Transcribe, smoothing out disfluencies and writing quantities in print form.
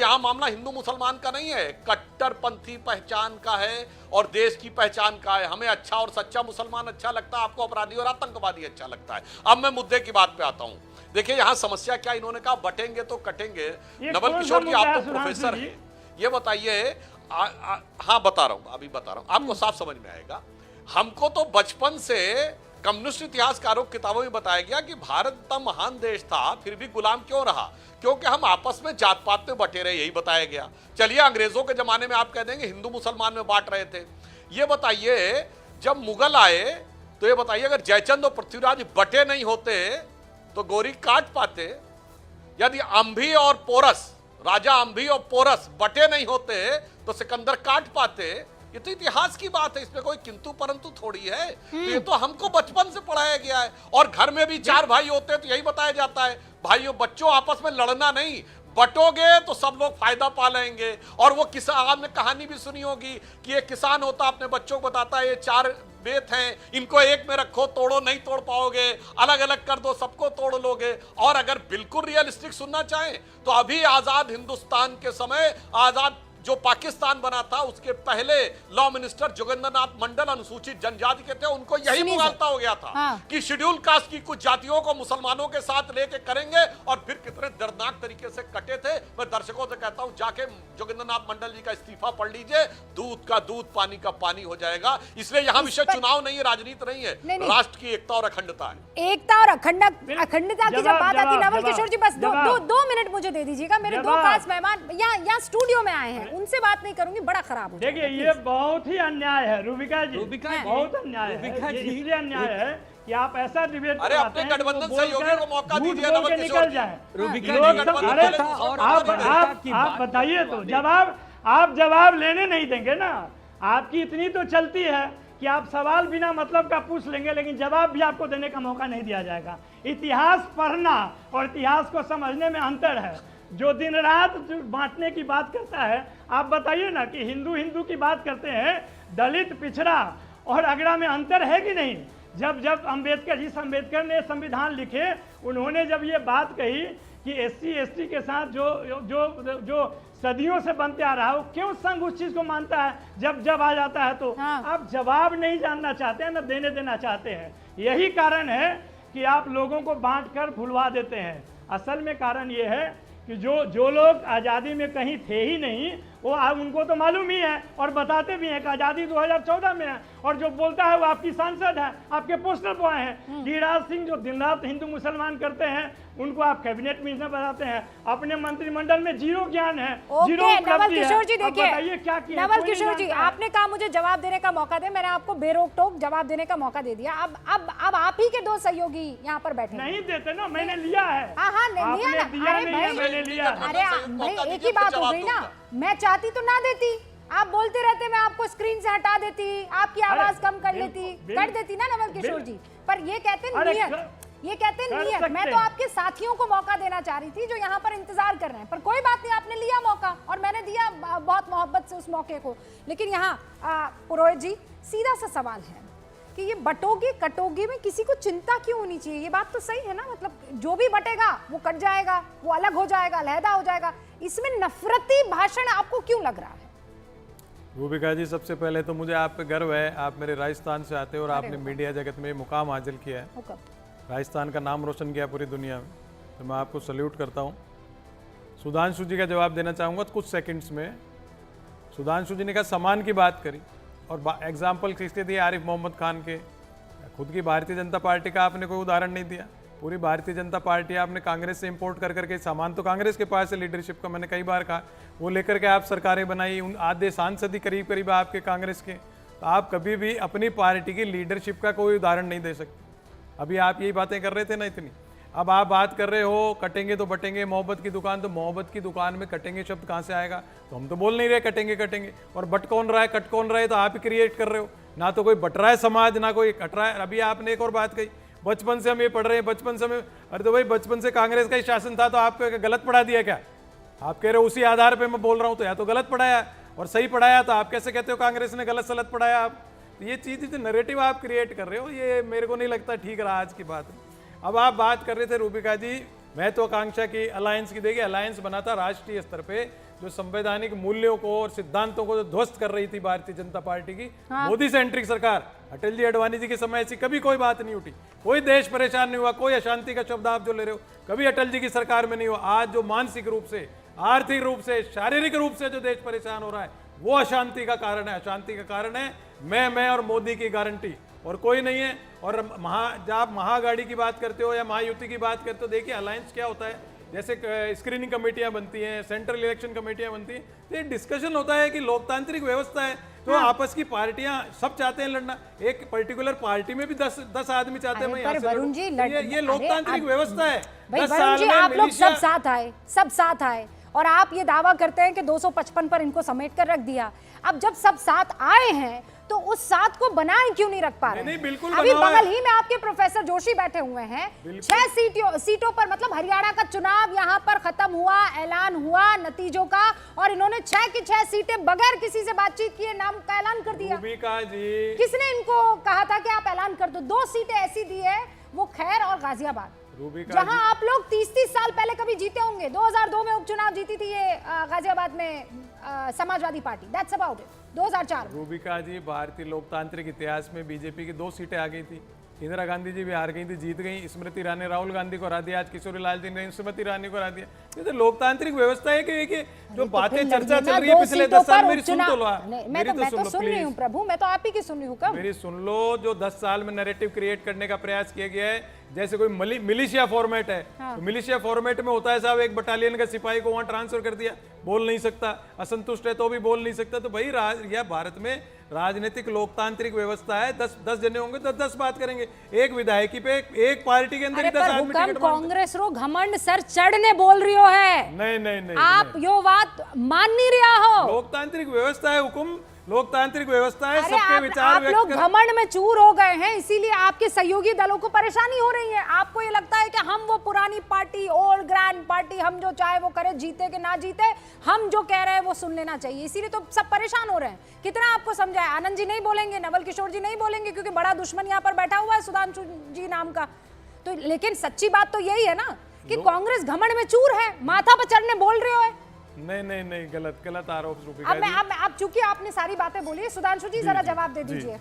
यहां मामला हिंदू मुसलमान का नहीं है, कट्टरपंथी पहचान का है और देश की पहचान का है। हमें अच्छा और सच्चा मुसलमान अच्छा लगता है, आपको अपराधी और आतंकवादी अच्छा लगता है। अब मैं मुद्दे की बात पे आता हूं। देखिए यहां समस्या क्या, इन्होंने कहा बटेंगे तो कटेंगे। नवल किशोर जी, आप तो प्रोफेसर हैं, ये बताइए। हाँ बता रहा हूं, अभी बता रहा हूं, आपको साफ समझ में आएगा। हमको तो बचपन से कम्युनिस्ट इतिहासकारों की किताबों में बताया गया कि भारत इतना महान देश था, फिर भी गुलाम क्यों रहा? क्योंकि हम आपस में जात पात में बटे रहे, यही बताया गया। चलिए अंग्रेजों के जमाने में आप कह देंगे हिंदू मुसलमान में बांट रहे थे। ये बताइए जब मुगल आए तो ये बताइए अगर जयचंद और पृथ्वीराज बटे नहीं होते तो गोरी काट पाते? यदि अंभी और पोरस, राजा अंभी और पोरस बटे नहीं होते तो सिकंदर काट पाते? ये तो इतिहास की बात है, इसमें कोई किंतु परंतु थोड़ी है। तो ये तो हमको बचपन से पढ़ाया गया है। और घर में भी 4 भाई होते हैं तो यही बताया जाता है, भाइयों बच्चों आपस में लड़ना नहीं, बटोगे तो सब लोग फायदा पा लेंगे। और वो किसान, आपने कहानी भी सुनी होगी कि एक किसान होता अपने बच्चों को बताता है ये 4 बेत हैं, इनको एक में रखो, तोड़ो नहीं तोड़ पाओगे, अलग अलग कर दो सबको तोड़ लोगे। और अगर बिल्कुल रियलिस्टिक सुनना चाहें तो अभी आजाद हिंदुस्तान के समय, आजाद जो पाकिस्तान बना था उसके पहले लॉ मिनिस्टर जोगेंद्रनाथ मंडल अनुसूचित जनजाति के थे, उनको यही मुगालता हो गया था कि शेड्यूल कास्ट की कुछ जातियों को मुसलमानों के साथ लेके करेंगे। और फिर कितने दर्दनाक तरीके से कटे थे। मैं दर्शकों से कहता हूं जाके जोगेंद्रनाथ मंडल जी का इस्तीफा पढ़ लीजिए, दूध का दूध पानी का पानी हो जाएगा। इसलिए यहाँ विषय चुनाव नहीं है, राजनीति नहीं है, राष्ट्र की एकता और अखंडता है। एकता और अखंडता की जब बात आती है, नवल किशोर जी बस दो मिनट मुझे दे दीजिएगा। मेरे 2 खास मेहमान यहाँ स्टूडियो में आए हैं, उनसे बात नहीं करूंगी, बड़ा खराब हो जाएगा। देखिए ये बहुत ही अन्याय है रूबिका जी, बहुत अन्याय है। इसलिए अन्याय है कि आप ऐसा डिबेट, अरे अपने गठबंधन सहयोगियों को मौका दीजिए नवल किशोर निकल जाए। आप बताइए तो आप जवाब लेने नहीं देंगे ना। आपकी इतनी तो चलती है कि आप सवाल बिना मतलब का पूछ लेंगे, लेकिन जवाब भी आपको देने का मौका नहीं दिया जाएगा। इतिहास पढ़ना और इतिहास को समझने में अंतर है। जो दिन रात बांटने की बात करता है, आप बताइए ना कि हिंदू हिंदू की बात करते हैं, दलित पिछड़ा और अगड़ा में अंतर है कि नहीं? जब अम्बेडकर ने संविधान लिखे, उन्होंने जब ये बात कही कि SC ST के साथ जो सदियों से बनते आ रहा है, वो क्यों संघ उस चीज को मानता है? जब आ जाता है तो आप जवाब नहीं जानना चाहते हैं, न देने देना चाहते हैं। यही कारण है कि आप लोगों को बांट कर भुलवा देते हैं। असल में कारण ये है कि जो लोग आज़ादी में कहीं थे ही नहीं, वो उनको तो मालूम ही है और बताते भी हैं कि आज़ादी 2014 में है। और जो बोलता है वो आपकी सांसद है, आपके पोस्टर पर आए हैं। गिरिराज सिंह जो दिन रात हिंदू मुसलमान करते हैं, उनको आप कैबिनेट मिनिस्टर बनाते हैं, अपने मंत्रिमंडल में जीरो ज्ञान है, जीरो नवल किशोर जी देखिए, क्या किया? नवल किशोर जी आपने कहा मुझे जवाब देने का मौका दे, मैंने आपको बेरोक टोक जवाब देने का मौका दे दिया। अब आप ही के 2 सहयोगी यहाँ पर बैठे नहीं देते ना, मैंने लिया है। हाँ लिया ना, मैंने लिया। अरे भाई एक ही बात हो गई ना, मैं चाहती तो ना देती, आप बोलते रहते, मैं आपको स्क्रीन से हटा देती, आपकी आवाज कम कर देती ना नवल किशोर जी। पर ये कहते नियत, मैं तो आपके साथियों को मौका देना चाह रही थी जो यहाँ पर इंतजार कर रहे हैं, पर कोई बात नहीं, आपने लिया मौका और मैंने दिया बहुत मोहब्बत से उस मौके को। लेकिन यहाँ पुरोहित जी, सीधा सा सवाल है कि ये बटोगे कटोगे में किसी को चिंता क्यों होनी चाहिए? ये बात तो सही है ना, मतलब जो भी बटेगा वो कट जाएगा, वो अलग हो जाएगा, अलहदा हो जाएगा, इसमें नफरती भाषण आपको क्यों लग रहा है? रूबिका जी, सबसे पहले तो मुझे आप पे गर्व है, आप मेरे राजस्थान से आते हो और आपने मीडिया जगत में मुकाम हासिल किया है, राजस्थान का नाम रोशन किया पूरी दुनिया में, तो मैं आपको सल्यूट करता हूँ। सुधांशु जी का जवाब देना चाहूँगा कुछ सेकंड्स में। सुधांशु जी ने कहा समान की बात करी और एग्जाम्पल किसके दिए? आरिफ मोहम्मद खान के। खुद की भारतीय जनता पार्टी का आपने कोई उदाहरण नहीं दिया। पूरी भारतीय जनता पार्टी आपने कांग्रेस से इंपोर्ट कर करके, सामान तो कांग्रेस के पास है लीडरशिप का, मैंने कई बार कहा, वो लेकर के आप सरकारें बनाई, उन आधे सांसद ही करीब करीब आपके कांग्रेस के। तो आप कभी भी अपनी पार्टी की लीडरशिप का कोई उदाहरण नहीं दे सकते। अभी आप यही बातें कर रहे थे ना इतनी, अब आप बात कर रहे हो कटेंगे तो बटेंगे, मोहब्बत की दुकान, तो मोहब्बत की दुकान में कटेंगे शब्द कहाँ से आएगा? तो हम तो बोल नहीं रहे कटेंगे कटेंगे, और बट कौन रहा है कट कौन रहा है तो आप ही क्रिएट कर रहे हो। ना तो कोई बट रहा है समाज, ना कोई कट रहा है। अभी आपने एक और बात कही, बचपन से हम ये पढ़ रहे हैं, बचपन से हमें, अरे तो भाई बचपन से कांग्रेस का ही शासन था तो आपको गलत पढ़ा दिया क्या? आप कह रहे हो उसी आधार पर मैं बोल रहा हूँ, तो या तो गलत पढ़ाया और सही पढ़ाया, तो आप कैसे कहते हो कांग्रेस ने गलत सलत पढ़ाया? आप ये चीज़ जो नैरेटिव आप क्रिएट कर रहे हो, ये मेरे को नहीं लगता ठीक रहा आज की बात। अब आप बात कर रहे थे रूबिका जी महत्वाकांक्षा की, अलायंस की। देखिए अलायंस बना था राष्ट्रीय स्तर पे जो संवैधानिक मूल्यों को और सिद्धांतों को जो ध्वस्त कर रही थी भारतीय जनता पार्टी की मोदी सेंट्रिक सरकार, अटल जी अडवाणी जी के समय ऐसी कभी कोई बात नहीं उठी, कोई देश परेशान नहीं हुआ, कोई अशांति का शब्द आप जो ले रहे हो कभी अटल जी की सरकार में नहीं हुआ। आज जो मानसिक रूप से, आर्थिक रूप से, शारीरिक रूप से जो देश परेशान हो रहा है वो अशांति का कारण है। अशांति का कारण है मैं और मोदी की गारंटी, और कोई नहीं है। और जब आप महाआघाड़ी की बात करते हो या महायुति की बात करते हो, देखिए अलायंस क्या होता है, जैसे स्क्रीनिंग कमेटियां बनती हैं, सेंट्रल इलेक्शन कमेटियां बनती हैं, तो ये डिस्कशन होता है कि लोकतांत्रिक व्यवस्था है तो आपस की पार्टियां सब चाहते हैं लड़ना, एक पर्टिकुलर पार्टी में भी 10 आदमी चाहते हैं मैं यहाँ से वरुण जी लड़ूं। ये लोकतांत्रिक व्यवस्था है। भाई 10 वरुण साल जी में आप लोग मिलिशिया- सब साथ आए और आप ये दावा करते हैं कि 255 पर इनको समेट कर रख दिया। अब जब सब साथ आए हैं तो उस साथ को बनाए क्यों नहीं रख पा रहे? नहीं, बिल्कुल अभी बनाओ बगल ही में आपके प्रोफेसर जोशी बैठे हुए हैं। 6 सीटों पर, मतलब हरियाणा का चुनाव यहाँ पर खत्म हुआ, ऐलान हुआ नतीजों का, और इन्होंने 6 की 6 सीटें बगैर किसी से बातचीत किए नाम का ऐलान कर दिया। रूबिका जी, किसने इनको कहा था कि आप ऐलान कर दो? 2 सीटें ऐसी दी है, वो खैर और गाजियाबाद, जहां आप लोग 30 साल पहले कभी जीते होंगे। 2002 में उपचुनाव जीती थी ये गाजियाबाद में Samajwadi party, that's about it. 2004 Rubika ji, भारतीय लोकतांत्रिक इतिहास में बीजेपी की 2 सीटें आ गई थी। इंदिरा गांधी जी भी हार गई थी, जीत गई। स्मृति ईरानी राहुल गांधी को हरा दिया, आज किशोरी लाल जी ने स्मृति ईरानी को हरा दिया। ये तो लोकतांत्रिक व्यवस्था है कि जो बातें चर्चा चल रही है पिछले 10 साल, मेरी सुन तो लो। मैं तो सुन रही हूँ प्रभु, मैं तो आप ही की सुन रही हूँ। कब मेरी सुन लो, जो 10 साल में नैरेटिव क्रिएट करने का प्रयास किया गया है, जैसे कोई मिलिशिया फॉर्मेट है, तो मिलिशिया फॉर्मेट में होता है साहब, एक बटालियन का सिपाही को वहां ट्रांसफर कर दिया, बोल नहीं सकता, असंतुष्ट है तो भी बोल नहीं सकता। तो भाई यह भारत में राजनीतिक लोकतांत्रिक व्यवस्था है। 10 जने होंगे तो 10 बात करेंगे। एक विधायकी पे एक पार्टी के अंदर 10 आदमी टिकट कांग्रेस रो घमंड सर चढ़ने बोल रही हो है। नहीं आप यो बात मान नहीं रहा हो। लोकतांत्रिक व्यवस्था है, हुकुम लोकतांत्रिक व्यवस्था है, अरे सबके विचार आप लोग घमंड में चूर हो गए हैं, इसीलिए आपके सहयोगी दलों को परेशानी हो रही है। आपको ये लगता है कि हम वो पुरानी पार्टी, ओल्ड ग्रैंड पार्टी, हम जो चाहे वो करे, जीते कि ना जीते, हम जो कह रहे हैं वो सुन लेना चाहिए, इसीलिए तो सब परेशान हो रहे हैं। कितना आपको समझाए, आनंद जी नहीं बोलेंगे, नवल किशोर जी नहीं बोलेंगे, क्योंकि बड़ा दुश्मन यहाँ पर बैठा हुआ है सुधांशु जी नाम का। तो लेकिन सच्ची बात तो यही है ना कि कांग्रेस घमंड में चूर है, माथा पर चढ़ने बोल रहे हो। नहीं, गलत आरोप। अब चूंकि आपने सारी बातें बोली, सुधांशु जी जरा जवाब दे दीजिए।